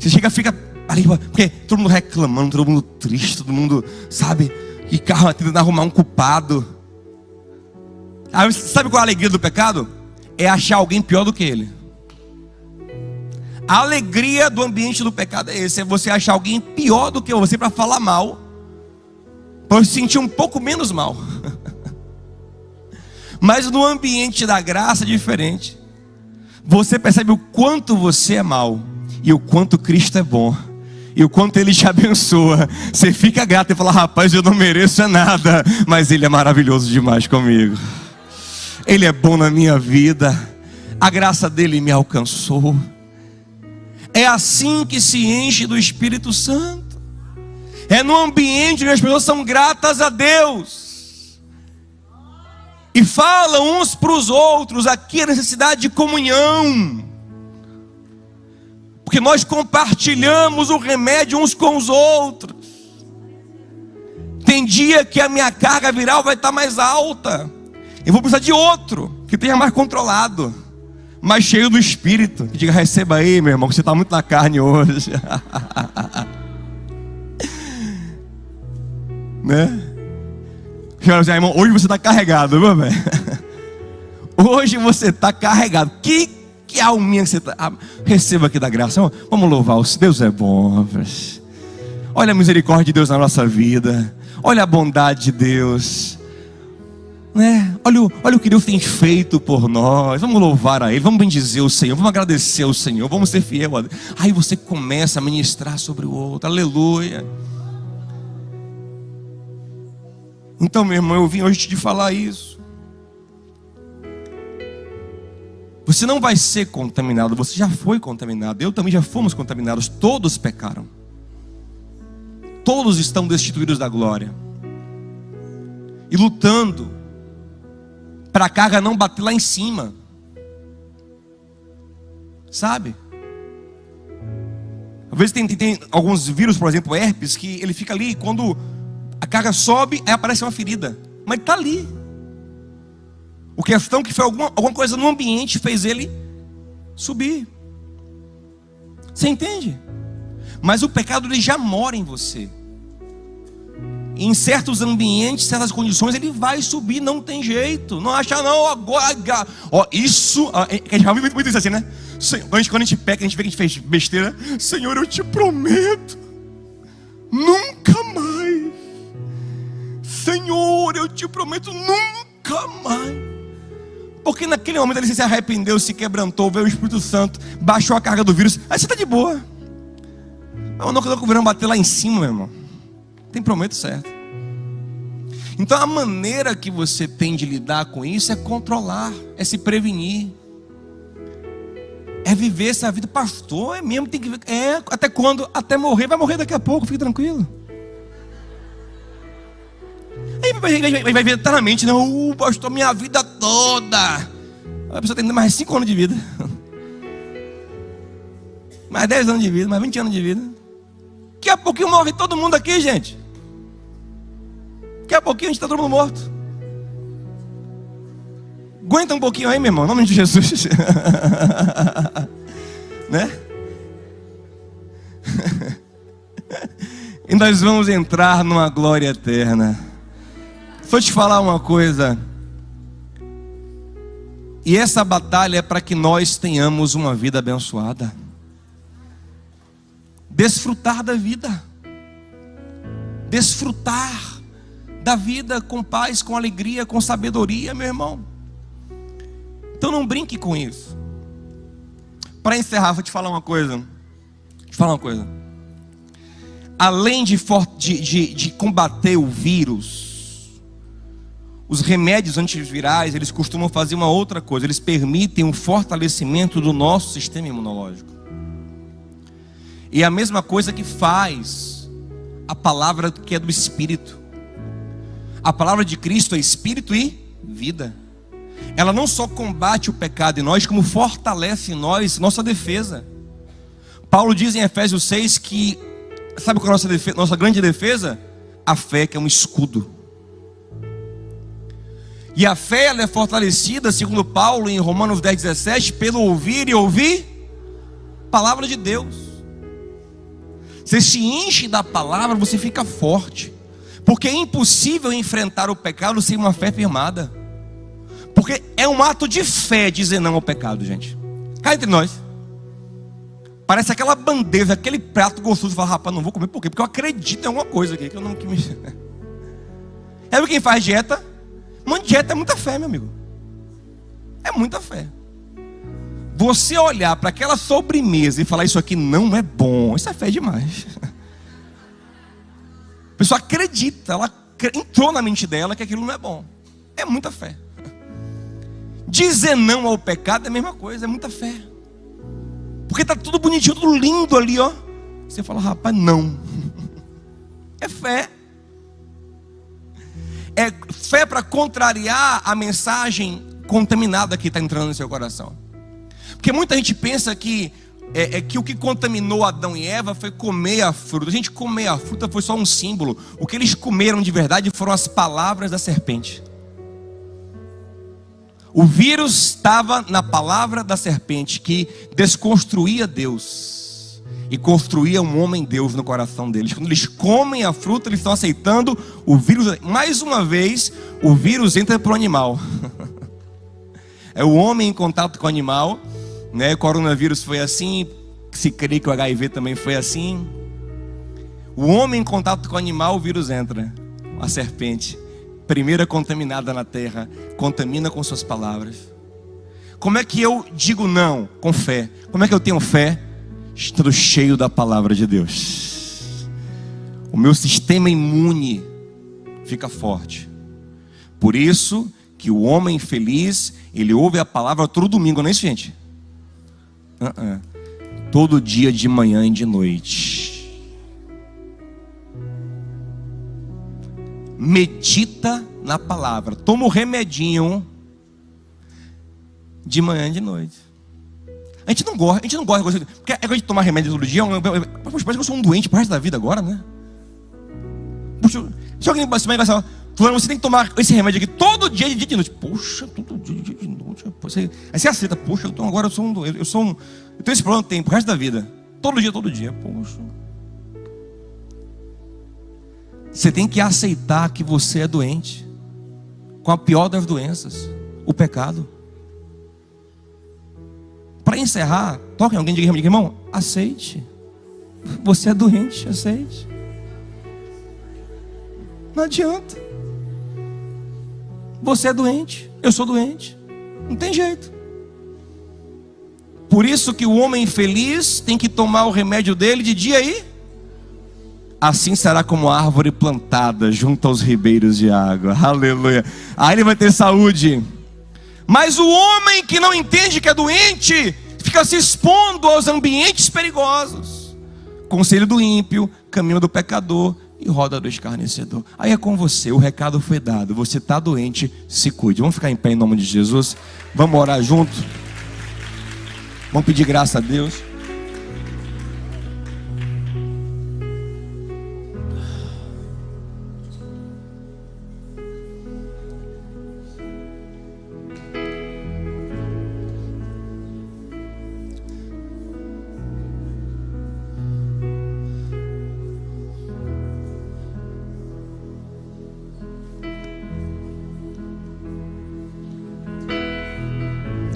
Você chega, fica ali, porque todo mundo reclamando, todo mundo triste, todo mundo, sabe, que carro tentando arrumar um culpado. Aí, sabe qual é a alegria do pecado? É achar alguém pior do que ele. A alegria do ambiente do pecado é esse: é você achar alguém pior do que você para falar mal, para se sentir um pouco menos mal. Mas no ambiente da graça é diferente. Você percebe o quanto você é mal e o quanto Cristo é bom e o quanto Ele te abençoa. Você fica grato e fala: rapaz, eu não mereço nada, mas Ele é maravilhoso demais comigo. Ele é bom na minha vida. A graça dele me alcançou. É assim que se enche do Espírito Santo. É no ambiente onde as pessoas são gratas a Deus e falam uns para os outros. Aqui a necessidade de comunhão, porque nós compartilhamos o remédio uns com os outros. Tem dia que a minha carga viral vai estar mais alta, eu vou precisar de outro que tenha mais controlado, mais cheio do Espírito, que diga: receba aí, meu irmão, que você está muito na carne hoje. Né? Irmão, hoje você está carregado, viu, velho? Hoje você está carregado. Que alminha que você está. Receba aqui da graça. Vamos louvar o Deus é bom. Olha a misericórdia de Deus na nossa vida. Olha a bondade de Deus, né? Olha o que Deus tem feito por nós. Vamos louvar a Ele, vamos bendizer o Senhor, vamos agradecer ao Senhor, vamos ser fiel a Deus. Aí você começa a ministrar sobre o outro. Aleluia. Então, meu irmão, eu vim hoje te falar isso. Você não vai ser contaminado, você já foi contaminado. Eu também já fomos contaminados. Todos pecaram. Todos estão destituídos da glória e lutando para a carga não bater lá em cima, sabe? Às vezes tem alguns vírus, por exemplo, herpes, que ele fica ali, quando a carga sobe, aí aparece uma ferida, mas ele está ali. O questão é que foi alguma coisa no ambiente fez ele subir. Você entende? Mas o pecado ele já mora em você. Em certos ambientes, certas condições, ele vai subir, não tem jeito. Não acha não, agora. Isso, a gente fala muito isso assim, né? Quando a gente peca, a gente vê que a gente fez besteira. Senhor, eu te prometo, nunca mais. Senhor, eu te prometo, nunca mais. Porque naquele momento ele se arrependeu, se quebrantou, veio o Espírito Santo, baixou a carga do vírus. Aí você está de boa. Mas não quando o verão bater lá em cima, meu irmão, tem prometo certo. Então a maneira que você tem de lidar com isso é controlar, é se prevenir, é viver essa vida. Pastor, é mesmo, tem que ver. Até quando? Até morrer. Vai morrer daqui a pouco, fique tranquilo. Aí vai ver eternamente, não, pastor, minha vida toda. A pessoa tem mais 5 anos de vida, mais 10 anos de vida, mais 20 anos de vida. Daqui a pouquinho morre todo mundo aqui, gente. Daqui a pouquinho a gente está todo mundo morto. Aguenta um pouquinho aí, meu irmão, em nome de Jesus. Né? E nós vamos entrar numa glória eterna. Vou te falar uma coisa. E essa batalha é para que nós tenhamos uma vida abençoada. Desfrutar da vida. Desfrutar da vida com paz, com alegria, com sabedoria, meu irmão. Então não brinque com isso. Para encerrar, vou te falar uma coisa. Além de combater o vírus, os remédios antivirais, eles costumam fazer uma outra coisa. Eles permitem um fortalecimento do nosso sistema imunológico. E é a mesma coisa que faz a palavra que é do Espírito. A palavra de Cristo é Espírito e vida. Ela não só combate o pecado em nós, como fortalece em nós nossa defesa. Paulo diz em Efésios 6 que, sabe qual é a nossa defesa, nossa grande defesa? A fé, que é um escudo. E a fé ela é fortalecida, segundo Paulo, em Romanos 10:17, pelo ouvir e ouvir a palavra de Deus. Você se enche da palavra, você fica forte. Porque é impossível enfrentar o pecado sem uma fé firmada. Porque é um ato de fé dizer não ao pecado, gente. Cá entre nós. Parece aquela bandeja, aquele prato gostoso. Fala, rapaz, não vou comer por quê? Porque eu acredito em alguma coisa aqui que eu não que me... Sabe quem faz dieta? Dieta é muita fé, meu amigo. É muita fé. Você olhar para aquela sobremesa e falar isso aqui não é bom, isso é fé demais. A pessoa acredita, ela entrou na mente dela que aquilo não é bom. É muita fé. Dizer não ao pecado é a mesma coisa, é muita fé. Porque está tudo bonitinho, tudo lindo ali, ó. Você fala, rapaz, não. É fé. É fé para contrariar a mensagem contaminada que está entrando no seu coração. Porque muita gente pensa que que o que contaminou Adão e Eva foi comer a fruta. A gente comer a fruta foi só um símbolo. O que eles comeram de verdade foram as palavras da serpente. O vírus estava na palavra da serpente, que desconstruía Deus e construía um homem-deus no coração deles. Quando eles comem a fruta, eles estão aceitando o vírus. Mais uma vez, o vírus entra para o animal. É o homem em contato com o animal, né? O coronavírus foi assim, se crê que o HIV também foi assim. O homem em contato com o animal, o vírus entra. A serpente, primeira contaminada na terra, contamina com suas palavras. Como é que eu digo não? Com fé. Como é que eu tenho fé? Estando cheio da palavra de Deus. O meu sistema imune fica forte. Por isso que o homem feliz, ele ouve a palavra todo domingo, não é isso, gente? Todo dia, de manhã e de noite. Medita na palavra. Toma o remedinho de manhã e de noite. A gente não gosta, porque é coisa de tomar remédio todo dia. Parece que eu sou um doente pro resto da vida agora, né? Puxa, se alguém vai falar, fulano, você tem que tomar esse remédio aqui todo dia de dia de noite. Poxa, todo dia de noite. Aí você aceita, poxa, eu tenho esse problema pro resto da vida. Todo dia, poxa. Você tem que aceitar que você é doente com a pior das doenças, o pecado. Para encerrar, toque em alguém e diga, irmão, aceite. Você é doente, aceite. Não adianta. Você é doente, eu sou doente. Não tem jeito. Por isso que o homem feliz tem que tomar o remédio dele de dia aí. Assim será como a árvore plantada junto aos ribeiros de água. Aleluia. Aí ele vai ter saúde. Mas o homem que não entende que é doente, fica se expondo aos ambientes perigosos. Conselho do ímpio, caminho do pecador e roda do escarnecedor. Aí é com você, o recado foi dado. Você está doente, se cuide. Vamos ficar em pé em nome de Jesus. Vamos orar junto. Vamos pedir graça a Deus.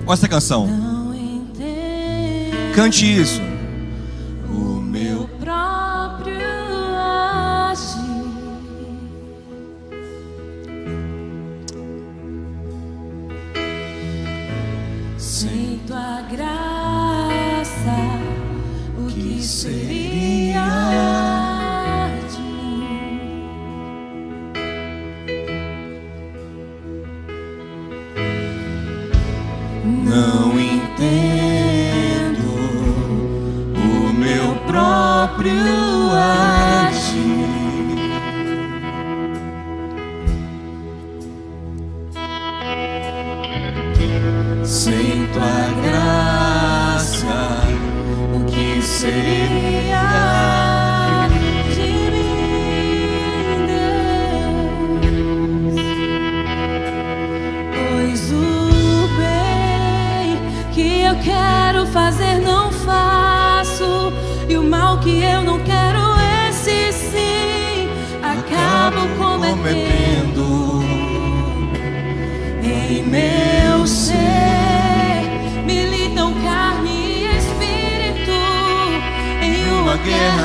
Olha essa canção. Cante isso. O meu próprio agir. Sem tua graça, o que seria de mim? Não entendo o meu próprio agir. Sem tua graça,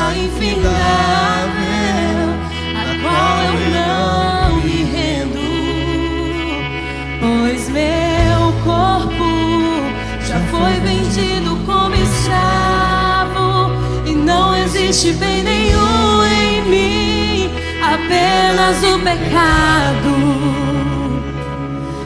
graça infindável, a qual eu não me rendo, pois meu corpo já foi vendido como escravo, e não existe bem nenhum em mim, apenas o pecado.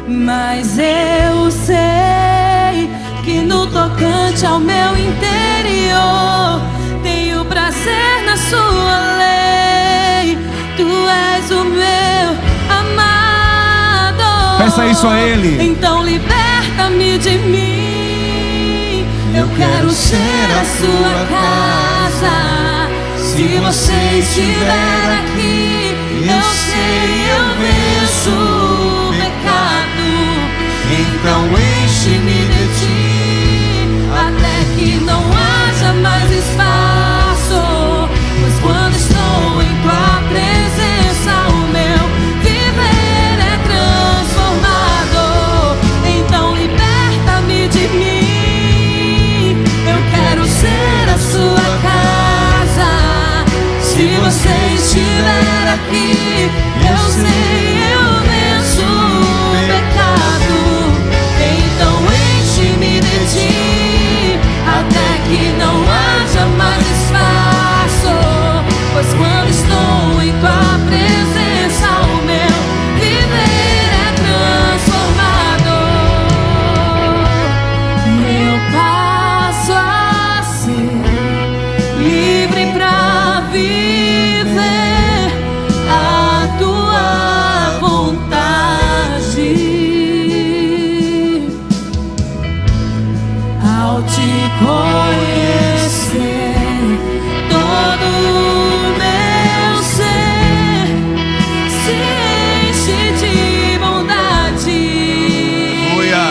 Mas eu sei que no tocante ao meu interior tenho prazer na sua lei. Tu és o meu amado. Peça isso a Ele. Então liberta-me de mim. Eu quero ser a sua casa. Se você estiver aqui, eu sei, eu venço o pecado. Então enche-me de ti, até que não haja mais espaço. Pois quando estou em tua presença, o meu viver é transformado. Então liberta-me de mim. Eu quero ser a sua casa. Se você estiver aqui, eu sei, eu venço o pecado. Então enche-me de ti, até que não haja mais espaço. Pois quando estou em tua presença, o meu viver é transformado. Eu passo a ser livre pra viver a tua vontade. Ao te conhecer, todo o meu ser se enche de bondade. Aleluia.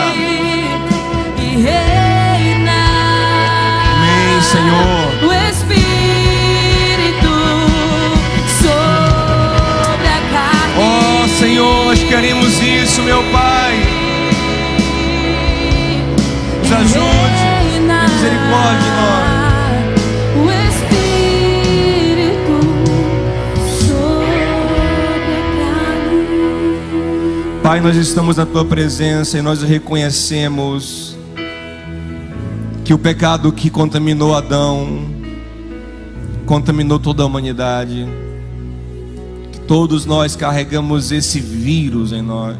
E reina. Amém, Senhor. O Espírito sobre a carne. Oh, Senhor, nós queremos isso, meu Pai. Nos ajude, tenha misericórdia de nós. O Espírito sobre a carne. Pai, nós estamos na Tua presença e nós reconhecemos que o pecado que contaminou Adão contaminou toda a humanidade, que todos nós carregamos esse vírus em nós.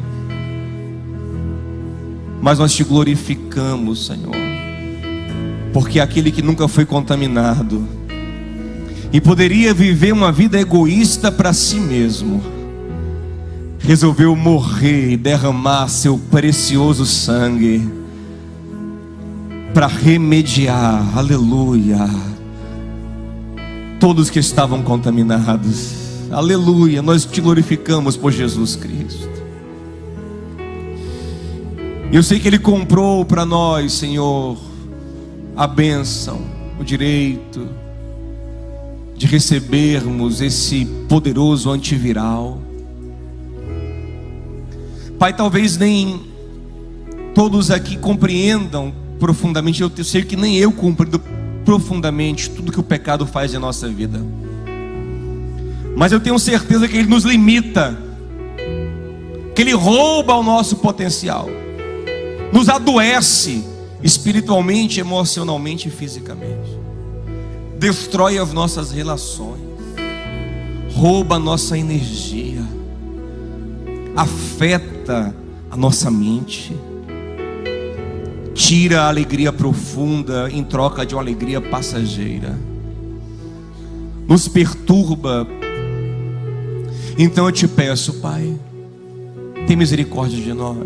Mas nós te glorificamos, Senhor, porque aquele que nunca foi contaminado e poderia viver uma vida egoísta para si mesmo, resolveu morrer e derramar seu precioso sangue para remediar, aleluia, todos que estavam contaminados. Aleluia, nós te glorificamos por Jesus Cristo. Eu sei que Ele comprou para nós, Senhor, a bênção, o direito de recebermos esse poderoso antiviral. Pai, talvez nem todos aqui compreendam profundamente, eu sei que nem eu compreendo profundamente tudo que o pecado faz em nossa vida, mas eu tenho certeza que ele nos limita, que ele rouba o nosso potencial, nos adoece espiritualmente, emocionalmente e fisicamente, destrói as nossas relações, rouba a nossa energia, afeta a nossa mente, tira a alegria profunda em troca de uma alegria passageira, nos perturba. Então eu te peço, Pai, tem misericórdia de nós.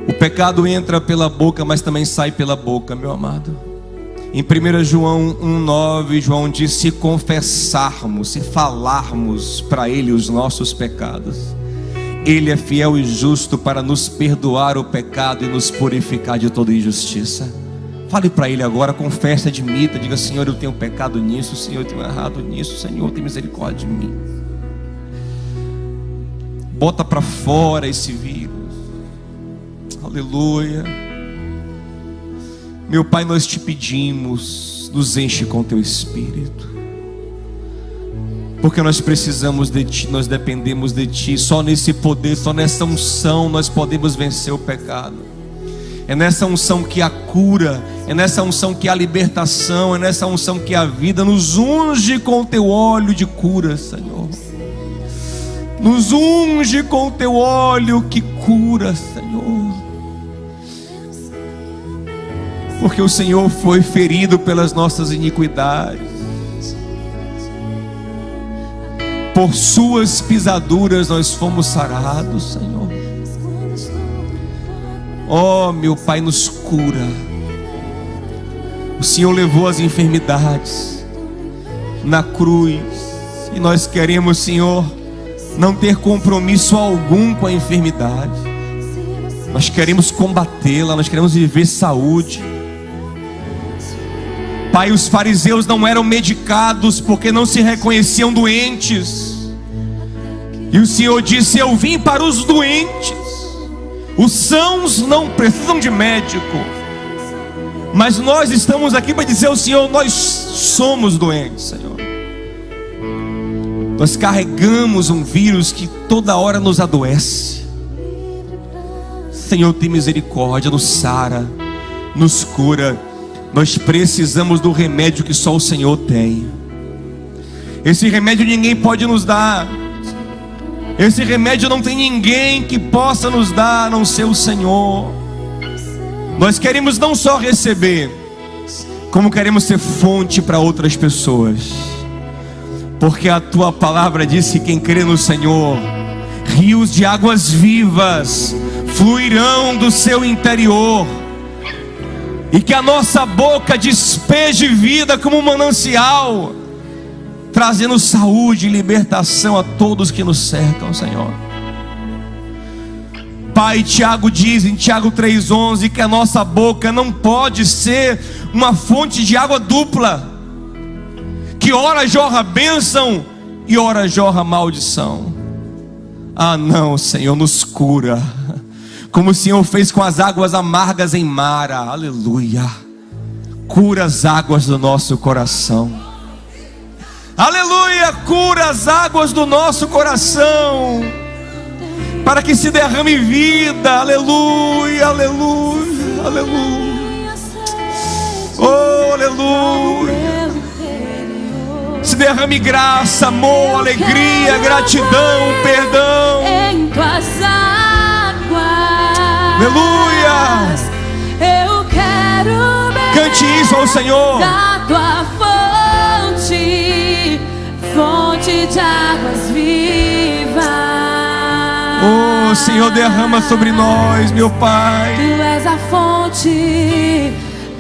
O pecado entra pela boca, mas também sai pela boca, meu amado. Em 1 João 1,9, João diz: se confessarmos, se falarmos para Ele os nossos pecados, Ele é fiel e justo para nos perdoar o pecado e nos purificar de toda injustiça. Fale para Ele agora, confesse, admita, diga: Senhor, eu tenho pecado nisso, Senhor, eu tenho errado nisso, Senhor, tem misericórdia de mim. Bota para fora esse vírus. Aleluia. Meu Pai, nós te pedimos, nos enche com teu Espírito. Porque nós precisamos de Ti, nós dependemos de Ti. Só nesse poder, só nessa unção nós podemos vencer o pecado. É nessa unção que há cura, é nessa unção que há libertação, é nessa unção que há vida. Nos unge com o Teu óleo de cura, Senhor. Nos unge com o Teu óleo que cura, Senhor. Porque o Senhor foi ferido pelas nossas iniquidades. Por suas pisaduras nós fomos sarados, Senhor. Oh, meu Pai, nos cura. O Senhor levou as enfermidades na cruz. E nós queremos, Senhor, não ter compromisso algum com a enfermidade. Nós queremos combatê-la, nós queremos viver saúde. Pai, os fariseus não eram medicados porque não se reconheciam doentes. E o Senhor disse: eu vim para os doentes. Os sãos não precisam de médico. Mas nós estamos aqui para dizer ao Senhor: nós somos doentes, Senhor. Nós carregamos um vírus que toda hora nos adoece. Senhor, tem misericórdia, nos sara, nos cura. Nós precisamos do remédio que só o Senhor tem. Esse remédio ninguém pode nos dar. Esse remédio não tem ninguém que possa nos dar, a não ser o Senhor. Nós queremos não só receber, como queremos ser fonte para outras pessoas. Porque a Tua palavra diz que quem crê no Senhor, rios de águas vivas fluirão do seu interior. E que a nossa boca despeje vida como um manancial, trazendo saúde e libertação a todos que nos cercam, Senhor. Pai, Tiago diz em Tiago 3,11 que a nossa boca não pode ser uma fonte de água dupla, que ora jorra bênção e ora jorra maldição. Ah não, Senhor, nos cura, como o Senhor fez com as águas amargas em Mara. Aleluia. Cura as águas do nosso coração. Aleluia. Cura as águas do nosso coração, para que se derrame vida. Aleluia, aleluia, aleluia. Oh, aleluia. Se derrame graça, amor, alegria, gratidão, perdão. Em tuas águas, aleluia. eu quero beber. Cante isso ao Senhor. Da tua fonte, fonte de águas vivas. Oh, Senhor, derrama sobre nós, meu Pai. Tu és a fonte,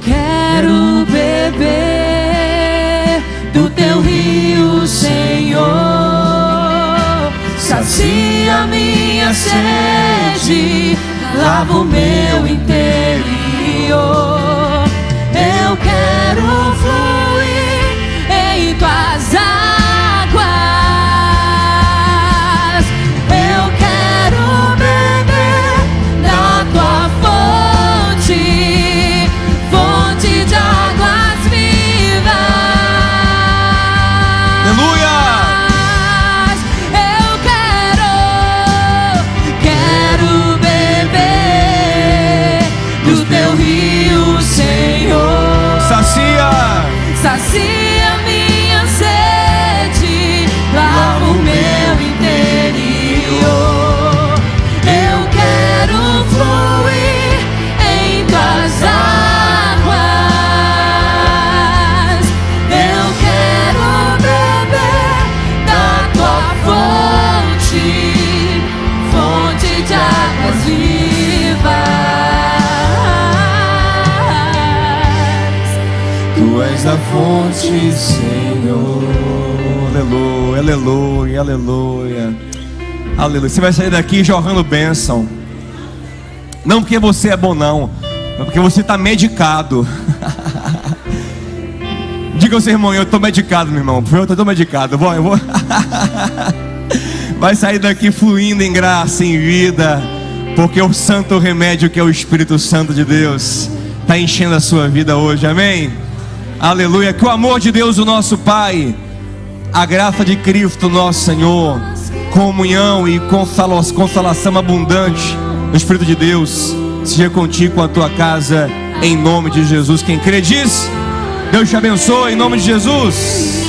quero beber do teu rio, Senhor. Sacia minha sede, lava o meu interior. Eu quero fluir em tuas águas. Eu quero beber da tua fonte, fonte de águas vivas. Aleluia. Quero beber do teu rio, Senhor. Sacia minha sede, lava o meu interior. Eu quero fluir em tuas águas. Eu quero beber da tua fonte, fonte de águas vivas. Tu és a fonte, Senhor. Aleluia, aleluia, aleluia. Aleluia. Você vai sair daqui jorrando bênção. Não porque você é bom, não, mas porque você está medicado. Diga ao seu irmão: eu estou medicado, meu irmão. Eu estou medicado. Eu vou. Vai sair daqui fluindo em graça, em vida, porque o santo remédio, que é o Espírito Santo de Deus, está enchendo a sua vida hoje. Amém? Aleluia. Que o amor de Deus, o nosso Pai, a graça de Cristo, nosso Senhor, comunhão e consolação abundante do Espírito de Deus seja contigo, com a tua casa, em nome de Jesus. Quem crê diz: Deus te abençoe, em nome de Jesus.